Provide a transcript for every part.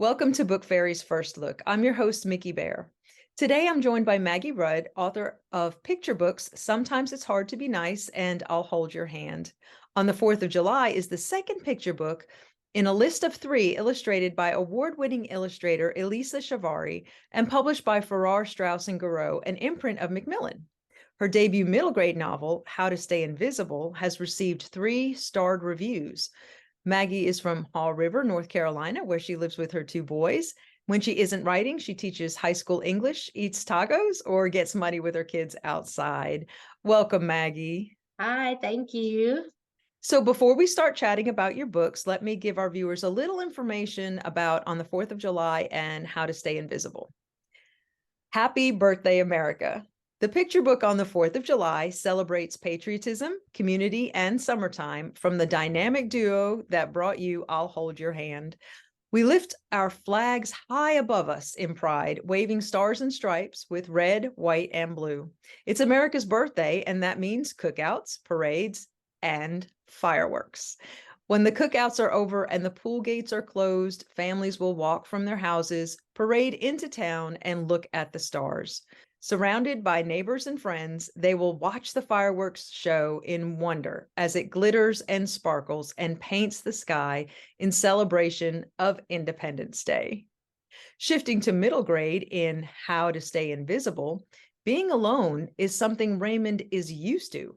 Welcome to Book Fairies First Look. I'm your host, Micki Bare. Today I'm joined by Maggie Rudd, author of picture books, Sometimes It's Hard to Be Nice, and I'll Hold Your Hand. On the 4th of July is the second picture book in a list of 3 illustrated by award-winning illustrator Elisa Chavari and published by Farrar, Straus and Giroux, an imprint of Macmillan. Her debut middle grade novel, How to Stay Invisible, has received 3 starred reviews. Maggie is from Haw River, North Carolina, where she lives with her 2 boys. When she isn't writing, she teaches high school English, eats tacos, or gets muddy with her kids outside. Welcome, Maggie. Hi, thank you. So before we start chatting about your books, let me give our viewers a little information about On the 4th of July and How to Stay Invisible. Happy birthday, America. The picture book on the 4th of July celebrates patriotism, community, and summertime from the dynamic duo that brought you I'll Hold Your Hand. We lift our flags high above us in pride, waving stars and stripes with red, white, and blue. It's America's birthday, and that means cookouts, parades, and fireworks. When the cookouts are over and the pool gates are closed, families will walk from their houses, parade into town, and look at the stars. Surrounded by neighbors and friends, they will watch the fireworks show in wonder as it glitters and sparkles and paints the sky in celebration of Independence Day. Shifting to middle grade in How to Stay Invisible, being alone is something Raymond is used to.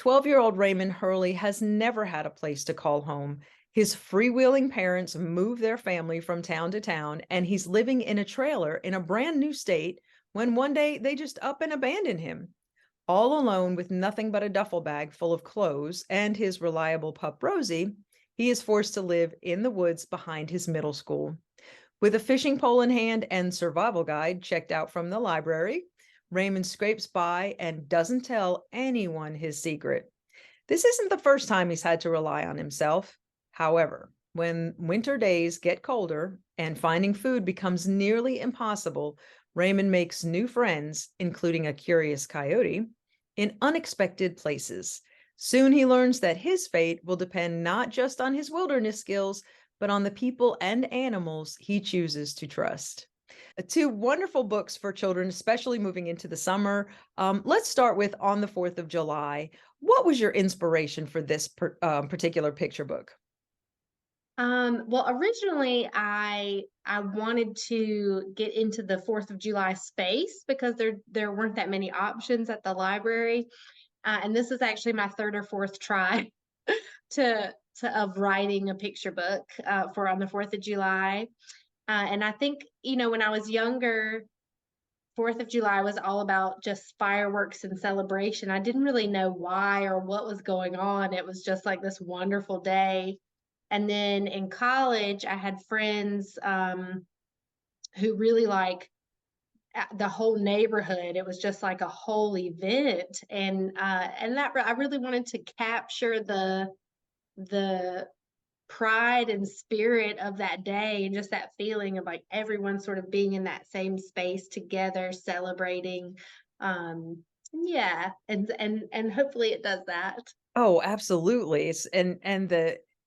12-year-old Raymond Hurley has never had a place to call home. His freewheeling parents moved their family from town to town, and he's living in a trailer in a brand new state when one day they just up and abandon him. All alone with nothing but a duffel bag full of clothes and his reliable pup Rosie, he is forced to live in the woods behind his middle school. With a fishing pole in hand and survival guide checked out from the library, Raymond scrapes by and doesn't tell anyone his secret. This isn't the first time he's had to rely on himself. However, when winter days get colder and finding food becomes nearly impossible, Raymond makes new friends, including a curious coyote, in unexpected places. Soon he learns that his fate will depend not just on his wilderness skills, but on the people and animals he chooses to trust. 2 wonderful books for children, especially moving into the summer. Let's start with On the 4th of July. What was your inspiration for this particular picture book? Well, originally I wanted to get into the 4th of July space because there weren't that many options at the library. And this is actually my 3rd or 4th try of writing a picture book for on the 4th of July. And I think, when I was younger, 4th of July was all about just fireworks and celebration. I didn't really know why or what was going on. It was just like this wonderful day. And then in college, I had friends who really the whole neighborhood. It was just like a whole event, and that I really wanted to capture the pride and spirit of that day and just that feeling of like everyone sort of being in that same space together celebrating. Yeah, and hopefully it does that. Oh, absolutely.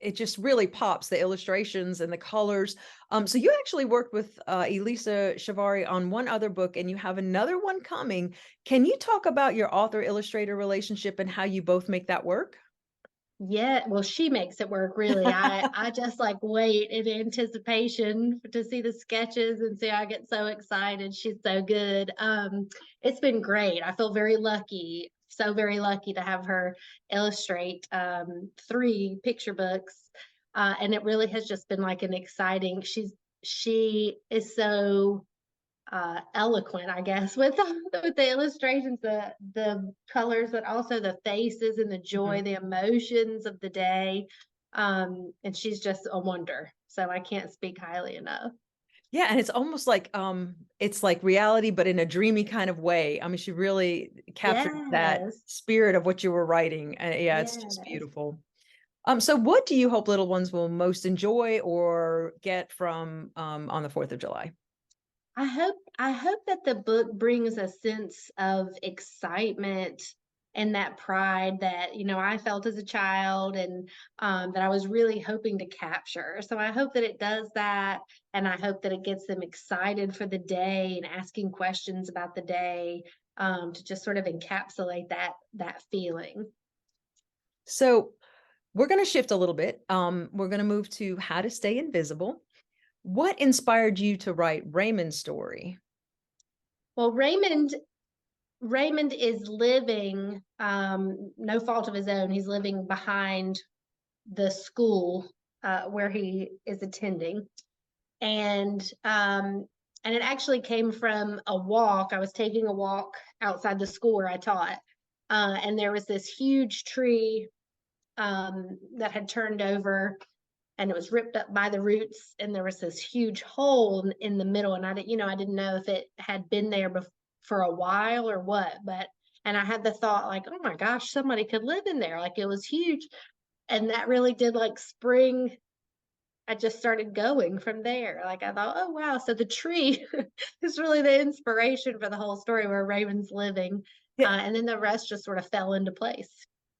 It just really pops, the illustrations and the colors. So you actually worked with Elisa Chavari on one other book, and you have another one coming. Can you talk about your author-illustrator relationship and how you both make that work? Yeah, well, she makes it work really. I just like wait in anticipation to see the sketches and see. I get so excited. She's so good. It's been great. I feel very lucky, so very lucky to have her illustrate 3 picture books. And it really has just been like an exciting. She is so eloquent, I guess, with with the illustrations, the colors, but also the faces and the joy, Mhm. the emotions of the day. And she's just a wonder. So I can't speak highly enough. Yeah, and it's like reality, but in a dreamy kind of way. I mean, she really captured that Yes. spirit of what you were writing. Yeah, it's just Yes. beautiful. So what do you hope little ones will most enjoy or get from on the 4th of July? I hope that the book brings a sense of excitement and that pride that, I felt as a child, and that I was really hoping to capture. So I hope that it does that. And I hope that it gets them excited for the day and asking questions about the day, to just sort of encapsulate that feeling. So we're going to shift a little bit. We're going to move to How to Stay Invisible. What inspired you to write Raymond's story? Well, Raymond is living, no fault of his own. He's living behind the school where he is attending, and it actually came from a walk. I was taking a walk outside the school where I taught, and there was this huge tree that had turned over, and it was ripped up by the roots, and there was this huge hole in the middle, and I didn't know if it had been there for a while or what, but and I had the thought like, oh my gosh, somebody could live in there, like it was huge. And that really did like spring. I just started going from there. Like I thought, oh wow, so the tree is really the inspiration for the whole story where Raven's living, Yeah. and then the rest just sort of fell into place.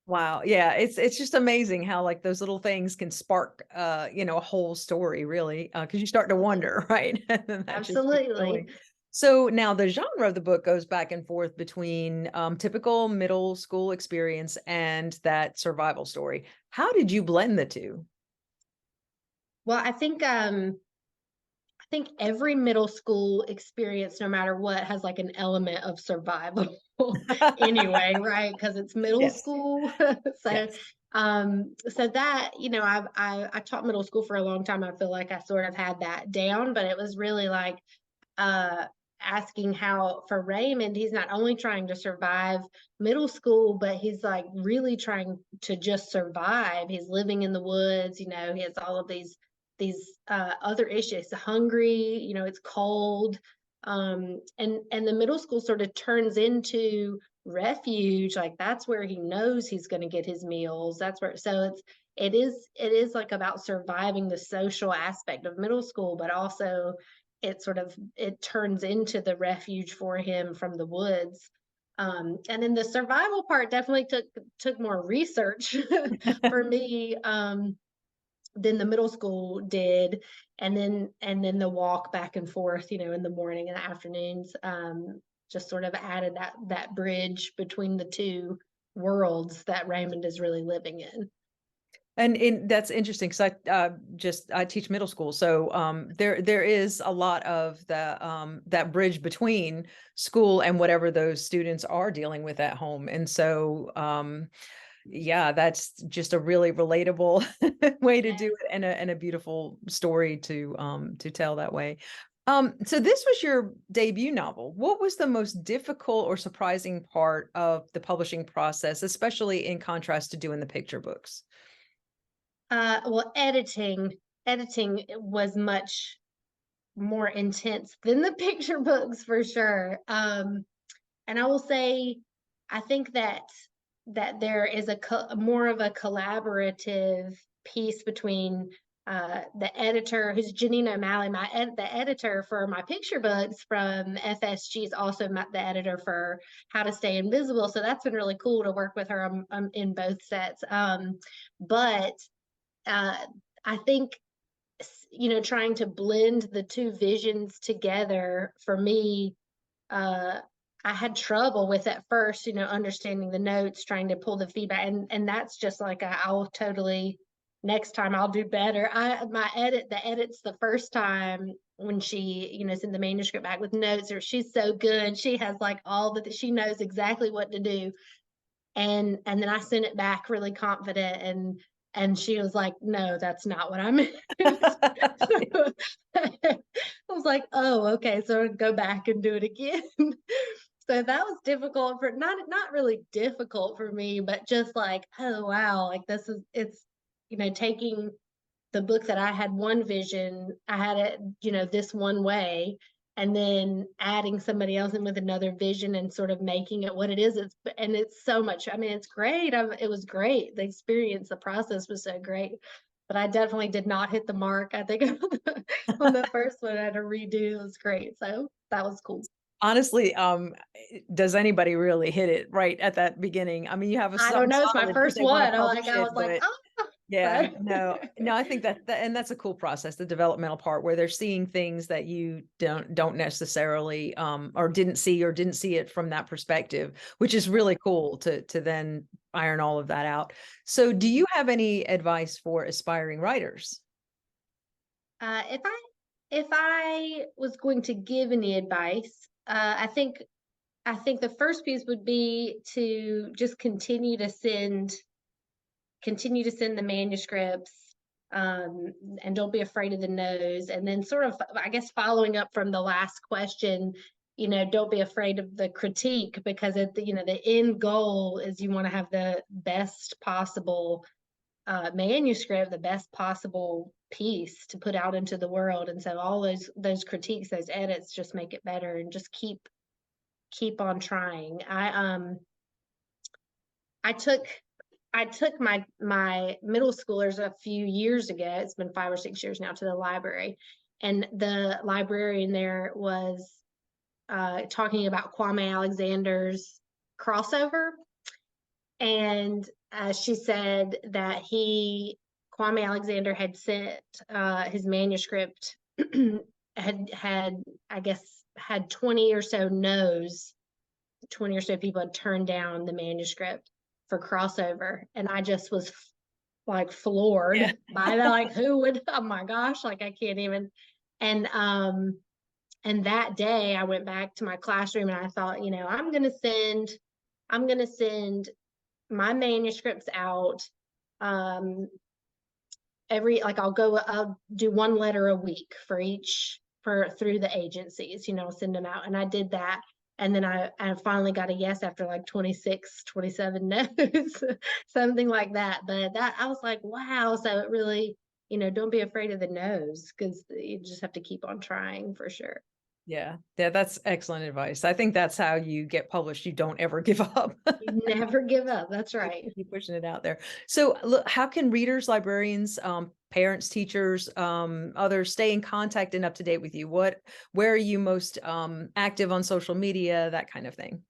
Wow. Yeah, it's just amazing how like those little things can spark a whole story really, because you start to wonder, right? And then that just keeps Absolutely. going. So now the genre of the book goes back and forth between typical middle school experience and that survival story. How did you blend the two? Well, I think every middle school experience, no matter what, has like an element of survival anyway, right? Because it's middle Yes. school. So Yes. so that, I taught middle school for a long time. I feel like I sort of had that down, but it was really like uh asking how for Raymond, he's not only trying to survive middle school, but he's like really trying to just survive. He's living in the woods, he has all of these other issues. Hungry, it's cold, and the middle school sort of turns into refuge. Like that's where he knows he's going to get his meals. That's where. So it is like about surviving the social aspect of middle school, but also it turns into the refuge for him from the woods. And then the survival part definitely took more research for me, than the middle school did. And then the walk back and forth, in the morning and the afternoons, just sort of added that bridge between the two worlds that Raymond is really living in. And that's interesting because I teach middle school, so there is a lot of that bridge between school and whatever those students are dealing with at home, and so yeah, that's just a really relatable way to do Yes. it, and a beautiful story to tell that way. So this was your debut novel. What was the most difficult or surprising part of the publishing process, especially in contrast to doing the picture books? Well, editing was much more intense than the picture books for sure. And I will say, I think that there is more of a collaborative piece between the editor, who's Janina O'Malley, the editor for my picture books from FSG, is also the editor for How to Stay Invisible. So that's been really cool to work with her in both sets. But uh, I think, trying to blend the two visions together for me, uh, I had trouble with at first, understanding the notes, trying to pull the feedback, and that's just like I'll totally, next time I'll do better. The edits the first time when she, sent the manuscript back with notes, or she's so good. She has like all that, she knows exactly what to do. And then I sent it back really confident, and she was like, no, that's not what I meant. So I was like, oh, okay, so I'd go back and do it again. So that was difficult, for not really difficult for me, but just like, oh wow, like it's taking the book that I had one vision, I had it, this one way, and then adding somebody else in with another vision and sort of making it what it is. It's so much. I mean, it's great. It was great. The experience, the process was so great. But I definitely did not hit the mark. I think on the first one I had to redo. It was great. So that was cool. Honestly, does anybody really hit it right at that beginning? I mean, you have a I don't something know. It's my solid because first they want to one. publish I was it, like, but oh, yeah, so. no, I think and that's a cool process, the developmental part where they're seeing things that you don't necessarily or didn't see it from that perspective, which is really cool to then iron all of that out. So do you have any advice for aspiring writers? Uh, if I if I was going to give any advice, I think the first piece would be to just continue to send the manuscripts, and don't be afraid of the no's. And then sort of, I guess, following up from the last question, don't be afraid of the critique, because the end goal is you want to have the best possible manuscript, the best possible piece to put out into the world. And so all those critiques, those edits, just make it better, and just keep on trying. I took my middle schoolers a few years ago. It's been 5 or 6 years now, to the library, and the librarian there was talking about Kwame Alexander's crossover, and she said that Kwame Alexander had sent his manuscript, had I guess had 20 or so no's, 20 or so people had turned down the manuscript for crossover, and I just was like Yeah. floored by that. Like, who would? Oh my gosh! Like, I can't even. And and that day I went back to my classroom and I thought, I'm gonna send my manuscripts out, um I'll do one letter a week for each, for through the agencies, send them out. And I did that. And then I finally got a yes after like 26, 27 no's, something like that. But that, I was like, wow. So it really, don't be afraid of the no's, because you just have to keep on trying, for sure. Yeah, that's excellent advice. I think that's how you get published. You don't ever give up. You never give up. That's right. Keep pushing it out there. So, look, how can readers, librarians, parents, teachers, others stay in contact and up to date with you? Where are you most active on social media, that kind of thing?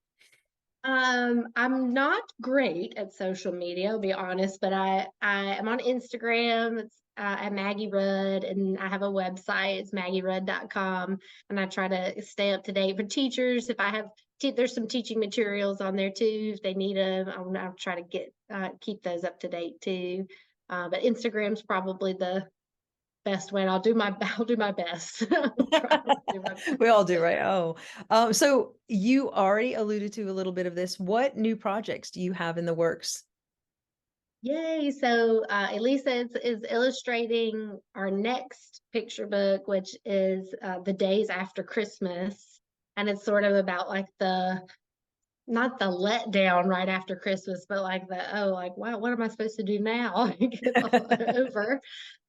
I'm not great at social media, I'll be honest, but I am on Instagram. It's at Maggie Rudd, and I have a website. It's maggierudd.com, and I try to stay up to date for teachers. If I have, there's some teaching materials on there too. If they need them, I'll try to keep those up to date too. But Instagram's probably the best way. And I'll do my best. I'll try to do my best. We all do, right? Oh, so you already alluded to a little bit of this. What new projects do you have in the works? Yay. So Elisa is illustrating our next picture book, which is The Days After Christmas. And it's sort of about like not the letdown right after Christmas, but like like, wow, what am I supposed to do now? It's all over.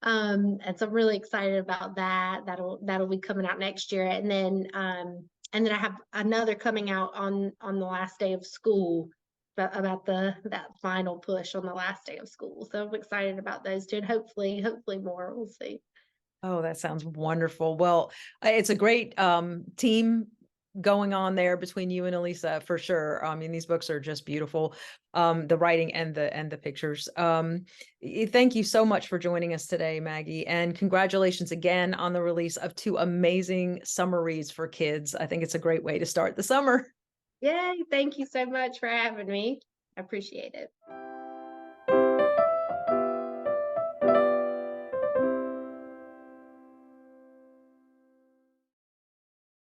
And so I'm really excited about that. That'll be coming out next year. And then I have another coming out on the last day of school, about that final push on the last day of school. So I'm excited about those two, and hopefully more. We'll see. Oh, that sounds wonderful. Well, it's a great team going on there between you and Elisa, for sure. I mean, these books are just beautiful. The writing and the pictures. Thank you so much for joining us today, Maggie, and congratulations again on the release of two amazing summer reads for kids. I think it's a great way to start the summer. Yay, thank you so much for having me. I appreciate it.